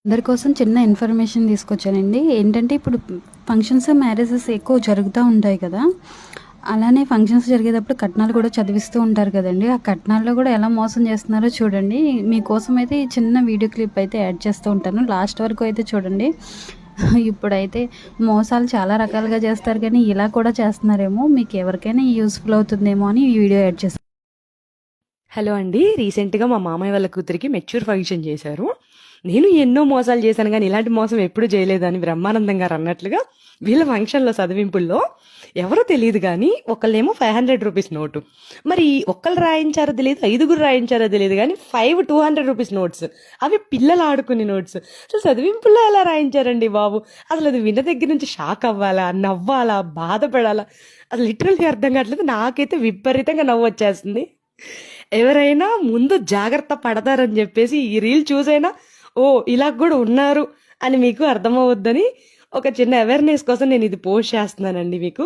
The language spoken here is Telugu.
అందరి కోసం చిన్న ఇన్ఫర్మేషన్ తీసుకొచ్చానండి. ఏంటంటే ఇప్పుడు ఫంక్షన్స్, మ్యారేజెస్ ఎక్కువ జరుగుతూ ఉంటాయి కదా! అలానే ఫంక్షన్స్ జరిగేటప్పుడు కట్నాలు కూడా చదివిస్తూ ఉంటారు కదండీ! ఆ కట్నాల్లో కూడా ఎలా మోసం చేస్తున్నారో చూడండి. మీకోసం అయితే ఈ చిన్న వీడియో క్లిప్ అయితే యాడ్ చేస్తూ ఉంటాను. లాస్ట్ వరకు అయితే చూడండి. ఇప్పుడైతే మోసాలు చాలా రకాలుగా చేస్తారు కానీ ఇలా కూడా చేస్తున్నారేమో! మీకు ఎవరికైనా యూజ్‌ఫుల్ అవుతుందేమో అని ఈ వీడియో యాడ్ చేశాను. హలో అండి. రీసెంట్‌గా మా మామయ్య వాళ్ళ కూతురికి మెచ్యూర్ ఫంక్షన్ చేశారు. నేను ఎన్నో మోసాలు చేశాను గానీ, ఇలాంటి మోసం ఎప్పుడు చేయలేదని బ్రహ్మానందం గారు అన్నట్లుగా వీళ్ళ ఫంక్షన్‌లో చదివింపుల్లో ఎవరో తెలీదు గానీ, ఒకళ్ళేమో ₹500 నోటు. మరి ఒక్కళ్ళు రాయించారో తెలీదు, ఐదుగురు రాయించారో తెలీదు గానీ 5 ₹200 నోట్స్. అవి పిల్లలు ఆడుకునే నోట్స్. అసలు చదివింపుల్లో ఎలా రాయించారండి బాబు! అసలు అది విన్న దగ్గర నుంచి షాక్ అవ్వాలా? నవ్వాలా? బాధపడాలా? అసలు లిటరల్లీ అర్థం కావట్లేదు. నాకైతే విపరీతంగా నవ్వొచ్చేస్తుంది. ఎవరైనా ముందు జాగ్రత్త పడతారని చెప్పేసి ఈ రీల్ చూసైనా ఓ ఇలా కూడా ఉన్నారు అని మీకు అర్థమవుద్దని ఒక చిన్న అవేర్నెస్ కోసం నేను ఇది పోస్ట్ చేస్తున్నానండి మీకు.